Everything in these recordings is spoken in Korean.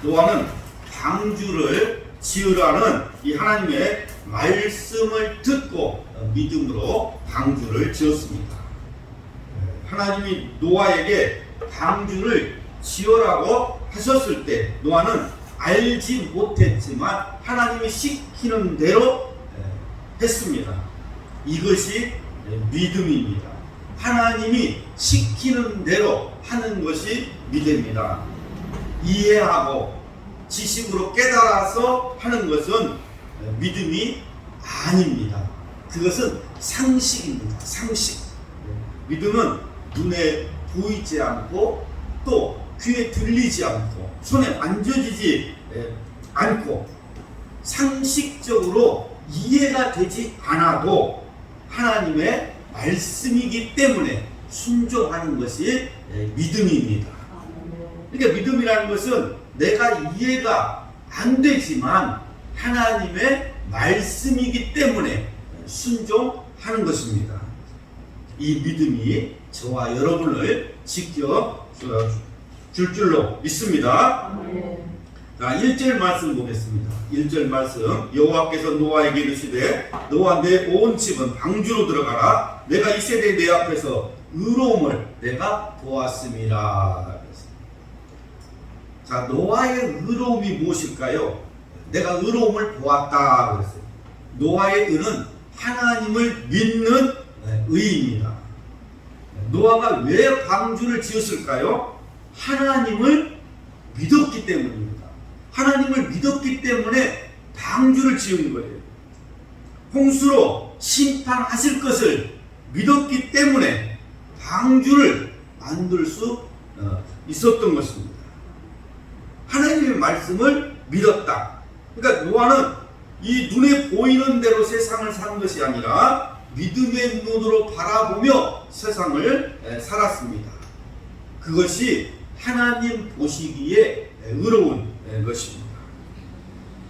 노아는 방주를 지으라는 이 하나님의 말씀을 듣고 믿음으로 방주를 지었습니다. 하나님이 노아에게 방주를 지으라고 하셨을 때 노아는 알지 못했지만 하나님이 시키는 대로 했습니다. 이것이 믿음입니다. 하나님이 시키는 대로 하는 것이 믿음입니다. 이해하고 지식으로 깨달아서 하는 것은 믿음이 아닙니다. 그것은 상식입니다. 상식. 믿음은 눈에 보이지 않고 또 귀에 들리지 않고 손에 만져지지 않고 상식적으로 이해가 되지 않아도 하나님의 말씀이기 때문에 순종하는 것이 믿음입니다. 그러니까 믿음이라는 것은 내가 이해가 안 되지만 하나님의 말씀이기 때문에 순종하는 것입니다. 이 믿음이 저와 여러분을 지켜 줄 줄로 믿습니다. 자, 1절 말씀 보겠습니다. 1절 말씀. 여호와께서 노아에게 이르시되 너와 내 온 집은 방주로 들어가라. 내가 이 세대에 내 앞에서 의로움을 내가 보았음이라. 자, 노아의 의로움이 무엇일까요? 내가 의로움을 보았다 그랬어요. 노아의 의는 하나님을 믿는 의입니다. 노아가 왜 방주를 지었을까요? 하나님을 믿었기 때문입니다. 하나님을 믿었기 때문에 방주를 지은 거예요. 홍수로 심판하실 것을 믿었기 때문에 방주를 만들 수 있었던 것입니다. 하나님의 말씀을 믿었다. 그러니까 노아는 이 눈에 보이는 대로 세상을 사는 것이 아니라 믿음의 눈으로 바라보며 세상을 살았습니다. 그것이 하나님 보시기에 의로운 것입니다.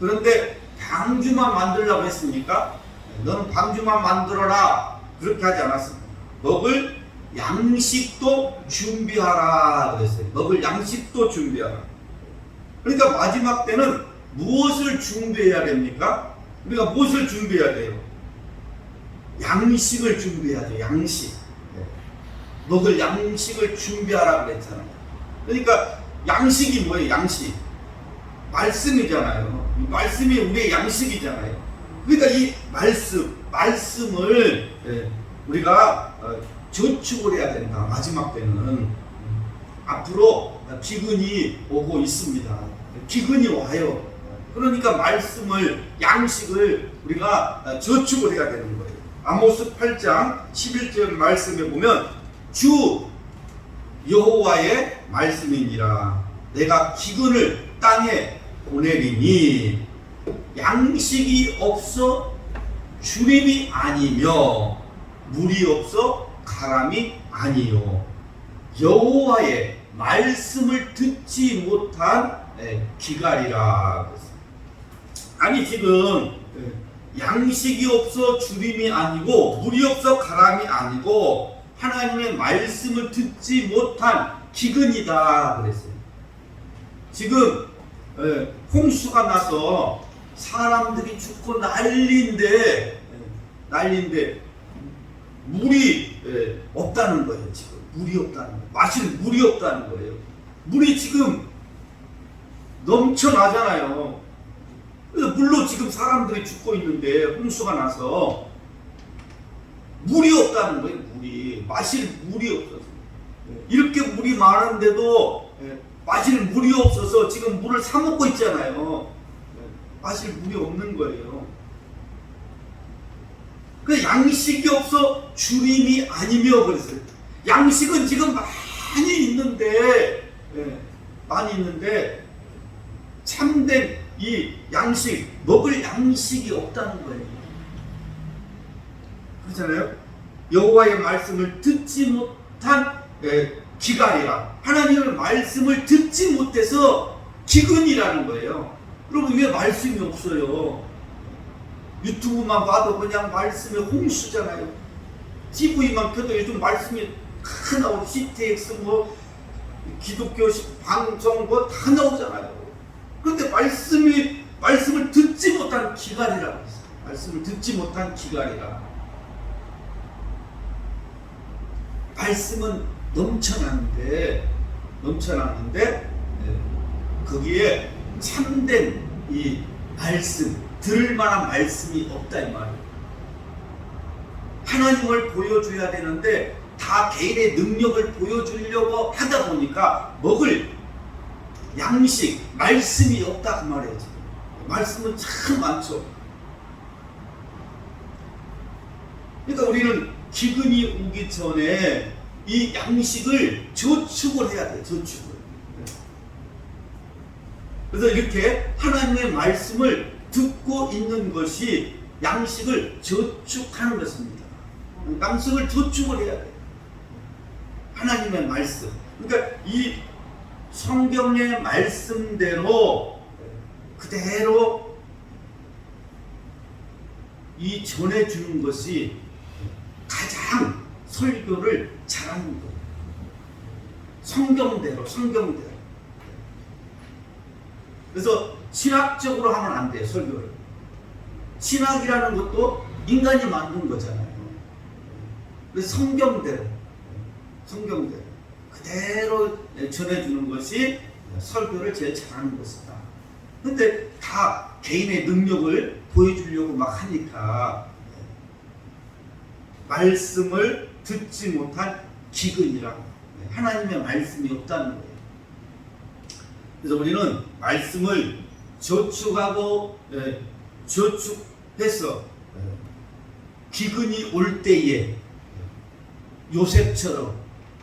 그런데 방주만 만들려고 했습니까? 너는 방주만 만들어라 그렇게 하지 않았습니다. 먹을 양식도 준비하라 그랬어요. 먹을 양식도 준비하라. 그러니까 마지막 때는 무엇을 준비해야 됩니까? 우리가 무엇을 준비해야 돼요? 양식을 준비해야죠. 양식. 먹을 양식을 준비하라 그랬잖아요. 그러니까 양식이 뭐예요? 양식. 말씀이잖아요. 말씀이 우리의 양식이잖아요. 그러니까 이 말씀을 우리가 저축을 해야 된다. 마지막 때는 앞으로 기근이 오고 있습니다. 기근이 와요. 그러니까 말씀을 양식을 우리가 저축을 해야 되는 거예요. 아모스 8장 11절 말씀에 보면 주 여호와의 말씀이니라. 내가 기근을 땅에 보내리니 양식이 없어 주림이 아니며 물이 없어 가람이 아니요 여호와의 말씀을 듣지 못한 기갈이라. 아니 지금 양식이 없어 주림이 아니고 물이 없어 가람이 아니고 하나님의 말씀을 듣지 못한 기근이다 그랬어요. 지금 홍수가 나서 사람들이 죽고 난리인데 물이 없다는 거예요. 지금 물이 없다는 거예요. 마실 물이 없다는 거예요. 물이 지금 넘쳐나잖아요. 그래서 물로 지금 사람들이 죽고 있는데 홍수가 나서 물이 없다는 거예요. 물이 마실 물이 없어서 이렇게 물이 많은데도 마실 물이 없어서 지금 물을 사 먹고 있잖아요. 마실 물이 없는 거예요. 그 양식이 없어 주림이 아니며 그랬어요. 양식은 지금 많이 있는데 참된 이 양식, 먹을 양식이 없다는 거예요. 그렇잖아요. 여호와의 말씀을 듣지 못한 기갈이라. 하나님의 말씀을 듣지 못해서 기근이라는 거예요. 여러분 왜 말씀이 없어요? 유튜브만 봐도 그냥 말씀의 홍수잖아요. TV만 켜도 요즘 말씀이 다 나오고 CTX 뭐 기독교 방송 뭐 다 나오잖아요. 말씀을 듣지 못한 기갈이라고 했어요. 말씀을 듣지 못한 기갈이라. 말씀은 넘쳐나는데 거기에 참된 이 말씀, 들을 만한 말씀이 없다 이 말이에요. 하나님을 보여줘야 되는데 다 개인의 능력을 보여주려고 하다 보니까 먹을 양식, 말씀이 없다 그 말이에요. 지금. 말씀은 참 많죠. 그러니까 우리는 기근이 오기 전에 이 양식을 저축을 해야 돼요. 저축을. 그래서 이렇게 하나님의 말씀을 듣고 있는 것이 양식을 저축하는 것입니다. 양식을 저축을 해야 돼요. 하나님의 말씀. 그러니까 이 성경의 말씀대로 그대로 이 전해주는 것이 가장 설교를 잘하는 거예요. 성경대로. 그래서 신학적으로 하면 안 돼요, 설교를. 신학이라는 것도 인간이 만든 거잖아요. 그래서 성경대로 그대로 전해주는 것이 설교를 제일 잘하는 것이다. 근데 다 개인의 능력을 보여주려고 막 하니까 말씀을 듣지 못한 기근이라고, 하나님의 말씀이 없다는 거예요. 그래서 우리는 말씀을 저축하고 저축해서 기근이 올 때에 요셉처럼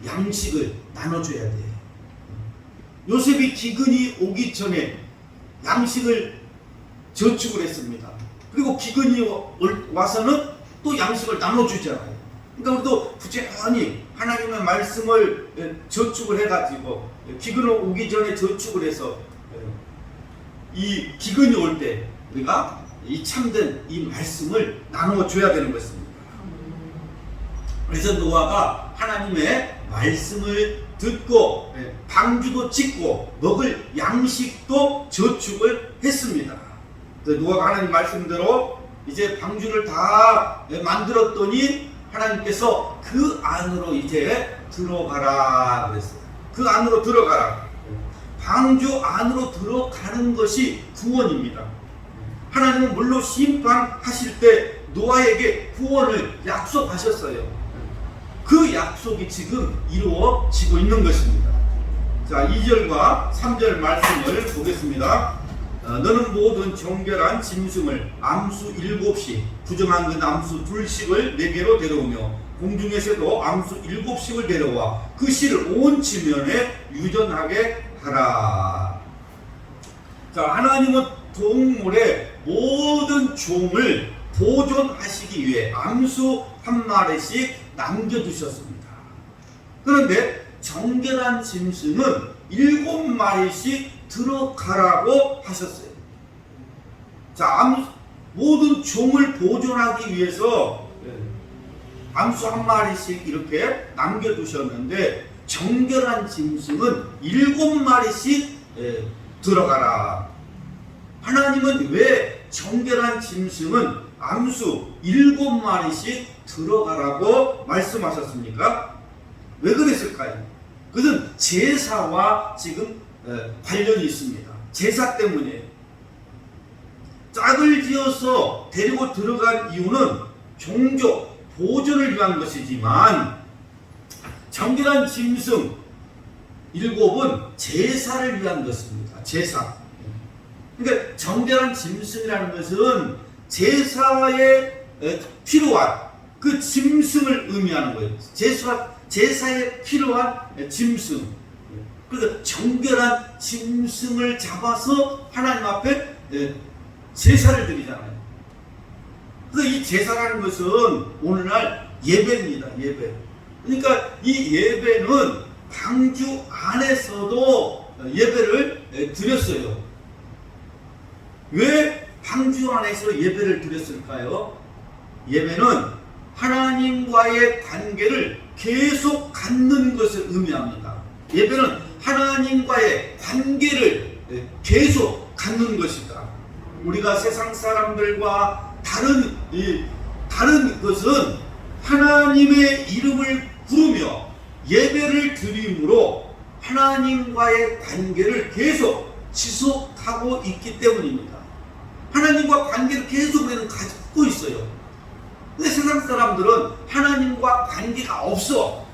양식을 나눠줘야 돼요. 요셉이 기근이 오기 전에 양식을 저축을 했습니다. 그리고 기근이 와서는 또 양식을 나눠주잖아요. 그러니까 우리도 부지런히 하나님의 말씀을 저축을 해가지고 기근이 오기 전에 저축을 해서 이 기근이 올 때 우리가 이 참된 이 말씀을 나눠줘야 되는 것입니다. 그래서 노아가 하나님의 말씀을 듣고 방주도 짓고 먹을 양식도 저축을 했습니다. 노아가 하나님 말씀대로 이제 방주를 다 만들었더니 하나님께서 그 안으로 이제 들어가라 그랬어요. 그 안으로 들어가라. 방주 안으로 들어가는 것이 구원입니다. 하나님은 물론 심판하실 때 노아에게 구원을 약속하셨어요. 그 약속이 지금 이루어지고 있는 것입니다. 자, 2절과 3절 말씀을 보겠습니다. 너는 모든 정결한 짐승을 암수 7씩, 부정한 그 암수 2씩을 내게로 데려오며 공중에서도 암수 7씩을 데려와 그 씨를 온 지면에 유전하게 하라. 자, 하나님은 동물의 모든 종을 보존하시기 위해 암수 1마리씩 남겨두셨습니다. 그런데 정결한 짐승은 7마리씩 들어가라고 하셨어요. 자, 모든 종을 보존하기 위해서 암수 1마리씩 이렇게 남겨두셨는데 정결한 짐승은 7마리씩 들어가라. 하나님은 왜 정결한 짐승은 암수 7마리씩 들어가라고 말씀하셨습니까? 왜 그랬을까요? 그것은 제사와 지금 관련이 있습니다. 제사 때문에 짝을 지어서 데리고 들어간 이유는 종족 보존을 위한 것이지만 정결한 짐승 7은 제사를 위한 것입니다. 제사. 그러니까 정결한 짐승이라는 것은 제사에 필요한 그 짐승을 의미하는 거예요. 제사에 필요한 짐승. 그래서 정결한 짐승을 잡아서 하나님 앞에 제사를 드리잖아요. 그래서 이 제사라는 것은 오늘날 예배입니다. 예배. 그러니까 이 예배는 방주 안에서도 예배를 드렸어요. 왜 방주 안에서 예배를 드렸을까요? 예배는 하나님과의 관계를 계속 갖는 것을 의미합니다. 예배는 하나님과의 관계를 계속 갖는 것이다. 우리가 세상 사람들과 다른 것은 하나님의 이름을 부르며 예배를 드림으로 하나님과의 관계를 계속 지속하고 있기 때문입니다. 하나님과 관계를 계속 우리는 갖고 있어요. 근데 세상 사람들은 하나님과 관계가 없어.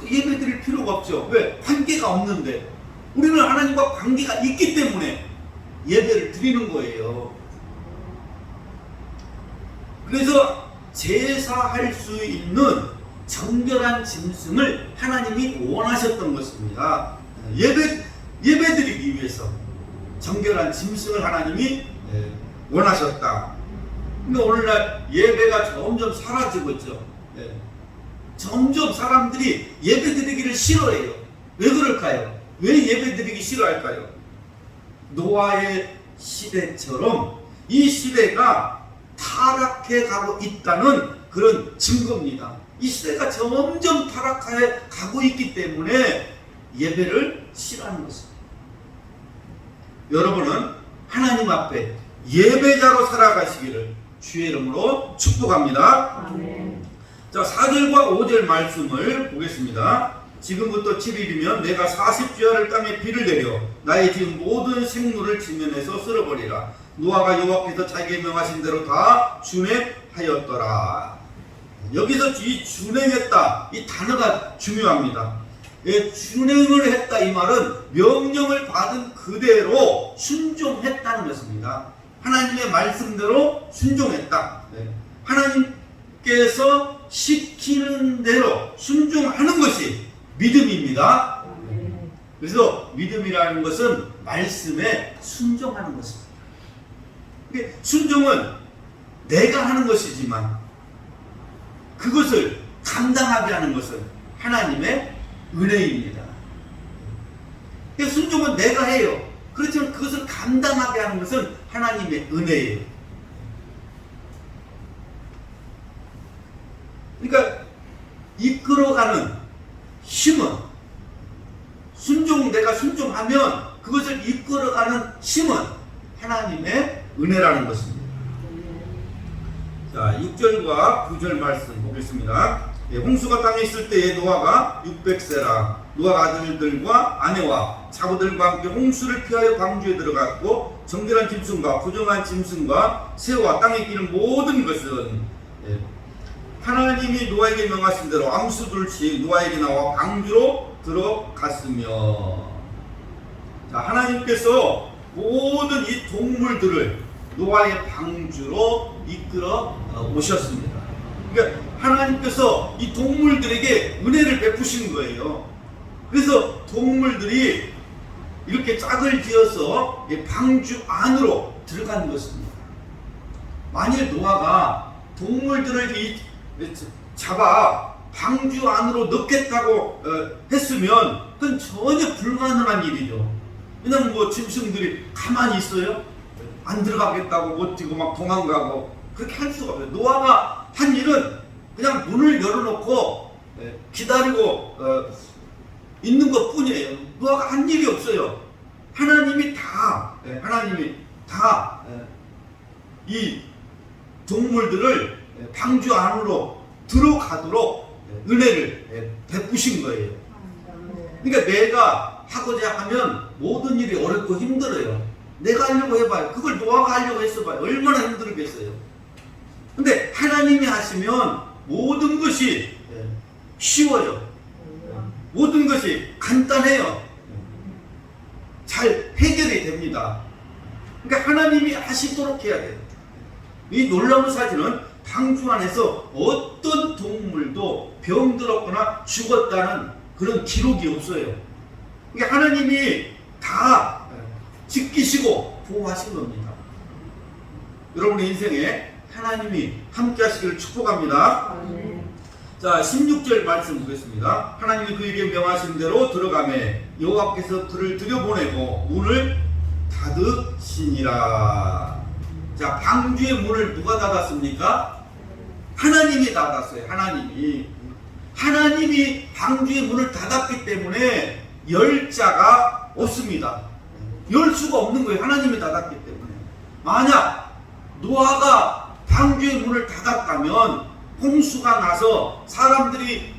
예배 드릴 필요가 없죠. 왜? 관계가 없는데. 우리는 하나님과 관계가 있기 때문에 예배를 드리는 거예요. 그래서 제사할 수 있는 정결한 짐승을 하나님이 원하셨던 것입니다. 예배 드리기 위해서 정결한 짐승을 하나님이 원하셨다. 근데 오늘날 예배가 점점 사라지고 있죠. 점점 사람들이 예배 드리기를 싫어해요. 왜 그럴까요? 왜 예배 드리기 싫어할까요? 노아의 시대처럼 이 시대가 타락해 가고 있다는 그런 증거입니다. 이 시대가 점점 타락해 가고 있기 때문에 예배를 싫어하는 것입니다. 여러분은 하나님 앞에 예배자로 살아가시기를 주의 이름으로 축복합니다. 아멘. 자, 4절과 5절 말씀을 보겠습니다. 지금부터 7일이면 내가 40주야를 땅에 비를 내려 나의 지은 모든 생물을 지면에서 쓸어버리라. 노아가 여호와께서 자기에게 명하신 대로 다 준행하였더라. 여기서 이 준행했다, 이 단어가 중요합니다. 준행을 했다, 이 말은 명령을 받은 그대로 순종했다는 것입니다. 하나님의 말씀대로 순종했다. 하나님께서 시키는 대로 순종하는 것이 믿음입니다. 그래서 믿음이라는 것은 말씀에 순종하는 것입니다. 순종은 내가 하는 것이지만 그것을 감당하게 하는 것은 하나님의 은혜입니다. 순종은 내가 해요. 그렇지만 그것을 감당하게 하는 것은 하나님의 은혜예요. 그러니까 이끌어가는 힘은 내가 순종하면 그것을 이끌어가는 힘은 하나님의 은혜라는 것입니다. 자, 6절과 9절 말씀 보겠습니다. 홍수가 땅에 있을 때에 노아가 600세라 노아가 아들들과 아내와 자부들과 함께 홍수를 피하여 광주에 들어갔고 정결한 짐승과 부정한 짐승과 새와 땅에 기는 모든 것은 하나님이 노아에게 명하신 대로 암수둘씩 노아에게 나와 방주로 들어갔으며. 자, 하나님께서 모든 이 동물들을 노아의 방주로 이끌어 오셨습니다. 그러니까 하나님께서 이 동물들에게 은혜를 베푸신 거예요. 그래서 동물들이 이렇게 짝을 지어서 방주 안으로 들어간 것입니다. 만일 노아가 동물들을 잡아 방주 안으로 넣겠다고 했으면 그건 전혀 불가능한 일이죠. 왜냐면 뭐 짐승들이 가만히 있어요? 안 들어가겠다고 못 뛰고 막 도망가고 그렇게 할 수가 없어요. 노아가 한 일은 그냥 문을 열어놓고 기다리고 있는 것 뿐이에요. 노아가 한 일이 없어요. 하나님이 다 이 동물들을 방주 안으로 들어가도록 은혜를 베푸신 거예요. 그러니까 내가 하고자 하면 모든 일이 어렵고 힘들어요. 내가 하려고 해봐요. 그걸 노아가 하려고 했어봐요. 얼마나 힘들겠어요. 근데 하나님이 하시면 모든 것이 쉬워요. 모든 것이 간단해요. 잘 해결이 됩니다. 그러니까 하나님이 하시도록 해야 돼요. 이 놀라운 사실은 방주 안에서 어떤 동물도 병들었거나 죽었다는 그런 기록이 없어요. 그러니까 하나님이 다 지키시고 보호하신 겁니다. 여러분의 인생에 하나님이 함께 하시기를 축복합니다. 자, 16절 말씀 보겠습니다. 하나님이 그에게 명하신 대로 들어가매 여호와께서 그를 들여보내고 문을 닫으시니라. 자, 방주의 문을 누가 닫았습니까? 하나님이 닫았어요. 하나님이 방주의 문을 닫았기 때문에 열 자가 없습니다. 열 수가 없는 거예요. 하나님이 닫았기 때문에. 만약 노아가 방주의 문을 닫았다면 홍수가 나서 사람들이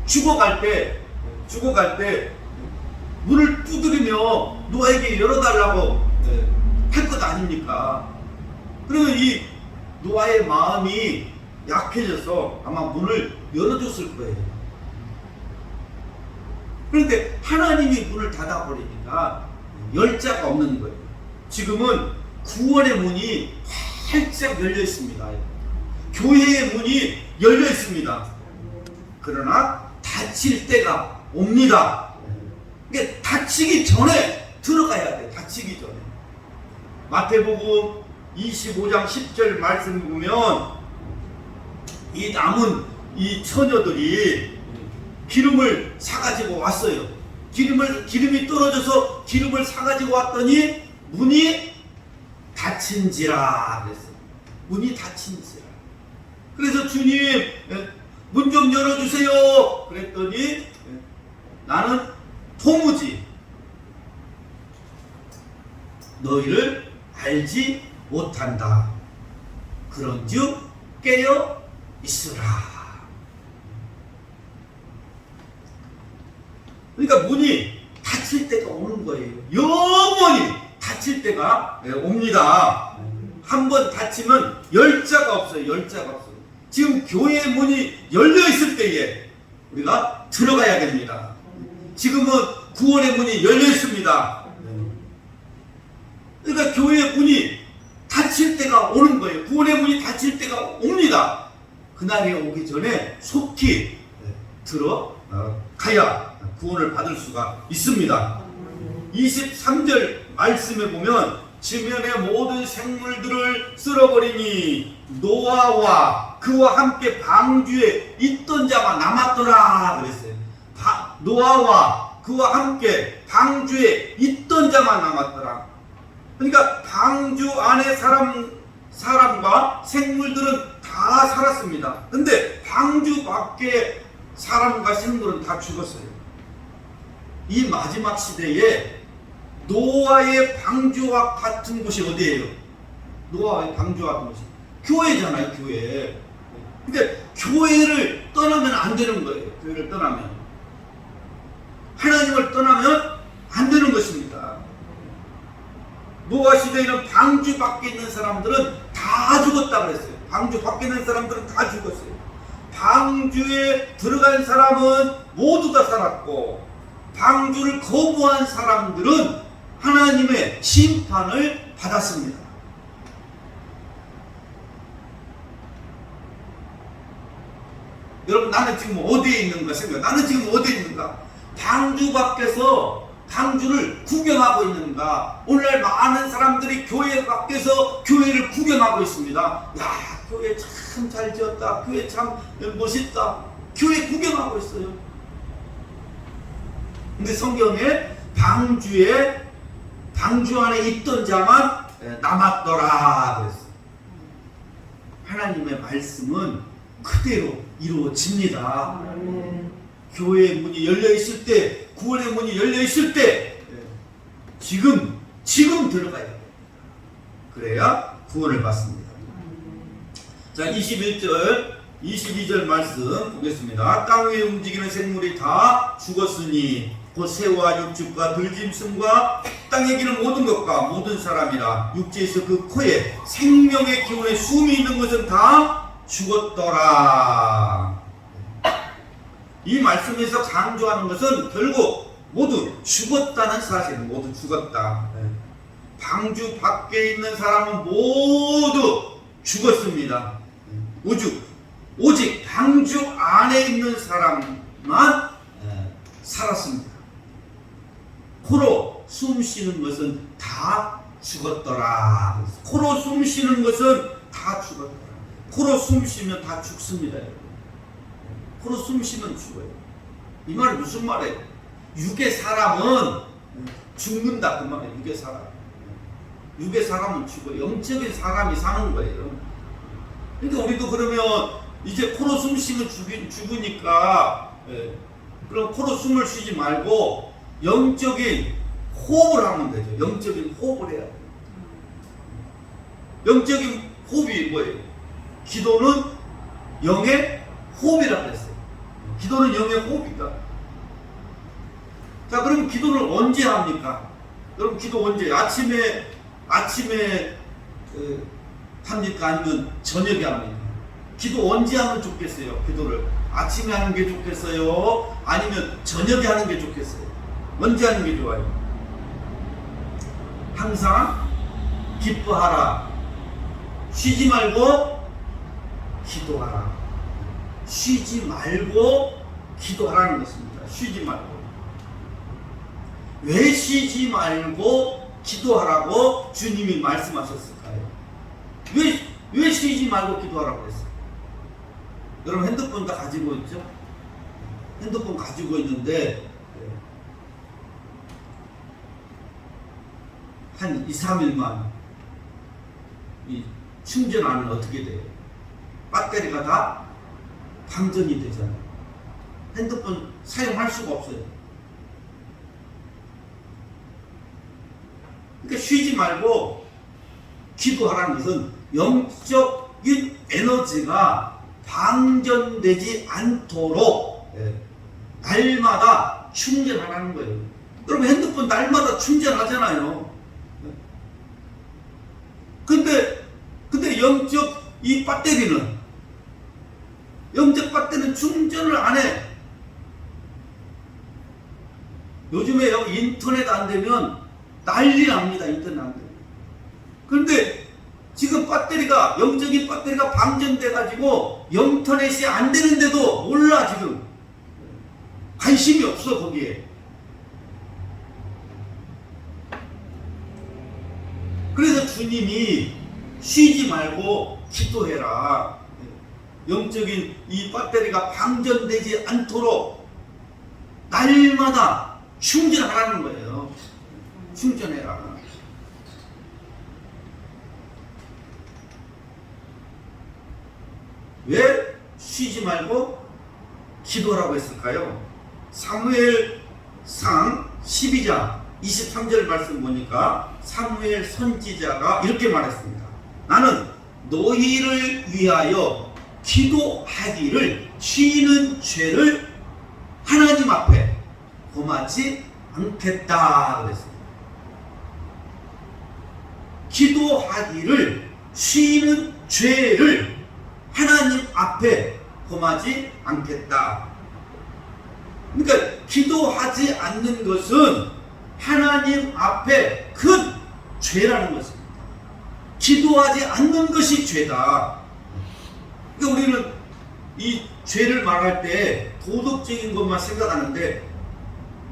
죽어갈 때 문을 두드리며 노아에게 열어달라고 할 것 아닙니까? 그러면 이 노아의 마음이 약해져서 아마 문을 열어줬을 거예요. 그런데 하나님이 문을 닫아버리니까 열 자가 없는 거예요. 지금은 구원의 문이 활짝 열려 있습니다. 교회의 문이 열려 있습니다. 그러나 닫힐 때가 옵니다. 그러니까 닫히기 전에 들어가야 돼. 닫히기 전에. 마태복음 25장 10절 말씀 보면 이 남은 이 처녀들이 기름을 사가지고 왔어요. 기름이 떨어져서 기름을 사가지고 왔더니 문이 닫힌지라 그랬어요. 문이 닫힌지라. 그래서 주님 문 좀 열어주세요 그랬더니 나는 도무지 너희를 알지 못한다. 그런즉 깨어 있으라. 그러니까 문이 닫힐 때가 오는 거예요. 영원히 닫힐 때가 옵니다. 한번 닫히면 열자가 없어요. 열자가 없어요. 지금 교회의 문이 열려 있을 때에 우리가 들어가야 됩니다. 지금은 구원의 문이 열려 있습니다. 그러니까 교회의 문이 닫힐 때가 오는 거예요. 구원의 문이 닫힐 때가 옵니다. 그날이 오기 전에 속히 들어가야 구원을 받을 수가 있습니다. 23절 말씀에 보면 지면의 모든 생물들을 쓸어버리니 노아와 그와 함께 방주에 있던 자가 남았더라 그랬어요. 노아와 그와 함께 방주에 있던 자만 남았더라. 그러니까 방주 안에 사람과 생물들은 다 살았습니다. 근데 방주 밖에 사람과 생물은 다 죽었어요. 이 마지막 시대에 노아의 방주와 같은 곳이 어디예요? 노아의 방주와 같은 곳이 교회잖아요. 교회. 근데 교회를 떠나면 안 되는 거예요. 교회를 떠나면 하나님을 떠나면 안 되는 것입니다. 노아 시대에는 방주 밖에 있는 사람들은 다 죽었다 그랬어요. 방주 밖에 있는 사람들은 다 죽었어요. 방주에 들어간 사람은 모두 다 살았고 방주를 거부한 사람들은 하나님의 심판을 받았습니다. 여러분, 나는 지금 어디에 있는가 생각. 나는 지금 어디에 있는가? 방주 밖에서 방주를 구경하고 있는가? 오늘날 많은 사람들이 교회 밖에서 교회를 구경하고 있습니다. 야, 교회 참 잘 지었다. 교회 참 멋있다. 교회 구경하고 있어요. 근데 성경에 방주 안에 있던 자만 남았더라 그랬어요. 하나님의 말씀은 그대로 이루어집니다. 교회의 문이 열려 있을 때, 구원의 문이 열려 있을 때 지금 들어가야 돼요. 그래야 구원을 받습니다. 자, 21절 22절 말씀 보겠습니다. 땅 위에 움직이는 생물이 다 죽었으니 곧 새와 육축과 들짐승과 땅에 기는 모든 것과 모든 사람이라. 육지에서 그 코에 생명의 기운에 숨이 있는 것은 다 죽었더라. 이 말씀에서 강조하는 것은 결국 모두 죽었다는 사실. 모두 죽었다. 방주 밖에 있는 사람은 모두 죽었습니다. 오직 방주 안에 있는 사람만 살았습니다. 코로 숨 쉬는 것은 다 죽었더라. 코로 숨 쉬는 것은 다 죽었더라. 코로 숨 쉬면 다 죽습니다. 코로 숨 쉬면 죽어요. 이 말이 무슨 말이에요? 육의 사람은 죽는다 그 말이에요. 육의 사람은 죽어요. 영적인 사람이 사는 거예요. 그러니까 우리도 그러면 이제 코로 숨 쉬면 죽으니까 그럼 코로 숨을 쉬지 말고 영적인 호흡을 하면 되죠. 영적인 호흡을 해야 돼요. 영적인 호흡이 뭐예요? 기도는 영의 호흡이라고 했어요. 기도는 영의 호흡이다. 자, 그럼 기도를 언제 합니까? 그럼 기도 언제? 아침에 합니까? 아니면 저녁에 합니까? 기도 언제 하면 좋겠어요? 기도를 아침에 하는 게 좋겠어요? 아니면 저녁에 하는 게 좋겠어요? 언제 하는 게 좋아요? 항상 기뻐하라. 쉬지 말고 기도하라. 쉬지 말고 기도하라는 것입니다. 쉬지 말고. 왜 쉬지 말고 기도하라고 주님이 말씀하셨을까요? 왜 쉬지 말고 기도하라고 했어요? 여러분 핸드폰 다 가지고 있죠? 핸드폰 가지고 있는데 한 2, 3일만 이 충전하면 어떻게 돼요? 배터리가 다 방전이 되잖아요. 핸드폰 사용할 수가 없어요. 그러니까 쉬지 말고 기도하라는 것은 영적인 에너지가 방전되지 않도록 날마다 충전하라는 거예요. 여러분 핸드폰 날마다 충전하잖아요. 근데 영적 이 배터리는 충전을 안 해. 요즘에 여기 인터넷 안 되면 난리 납니다. 인터넷 안 되면. 그런데 지금 영적인 배터리가 방전돼 가지고 인터넷이 안 되는데도 몰라. 지금 관심이 없어 거기에. 그래서 주님이 쉬지 말고 기도해라. 영적인 이 배터리가 방전되지 않도록 날마다 충전하라는 거예요. 충전해라. 왜 쉬지 말고 기도하라고 했을까요? 사무엘상 12장 23절 말씀 보니까 사무엘 선지자가 이렇게 말했습니다. 나는 너희를 위하여 기도하기를 쉬는 죄를 하나님 앞에 범하지 않겠다 그랬습니다. 기도하기를 쉬는 죄를 하나님 앞에 범하지 않겠다. 그러니까 기도하지 않는 것은 하나님 앞에 큰 죄라는 것입니다. 기도하지 않는 것이 죄다. 그러니까 우리는 이 죄를 말할 때 도덕적인 것만 생각하는데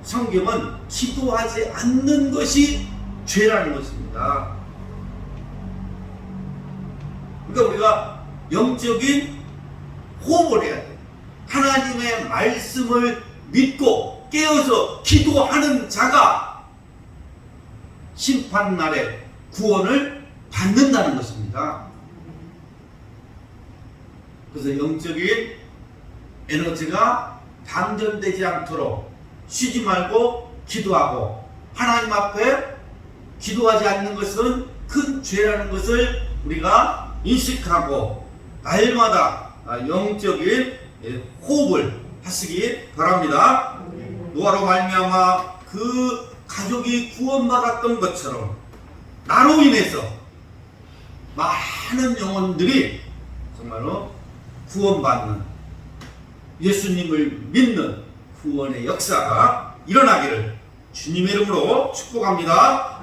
성경은 기도하지 않는 것이 죄라는 것입니다. 그러니까 우리가 영적인 호흡을 해야 돼요. 하나님의 말씀을 믿고 깨어서 기도하는 자가 심판날에 구원을 받는다는 것입니다. 그래서 영적인 에너지가 방전되지 않도록 쉬지 말고 기도하고 하나님 앞에 기도하지 않는 것은 큰 죄라는 것을 우리가 인식하고 날마다 영적인 호흡을 하시기 바랍니다. 노아로 말미암아 그 가족이 구원받았던 것처럼 나로 인해서 많은 영혼들이 정말로 구원받는 예수님을 믿는 구원의 역사가 일어나기를 주님의 이름으로 축복합니다.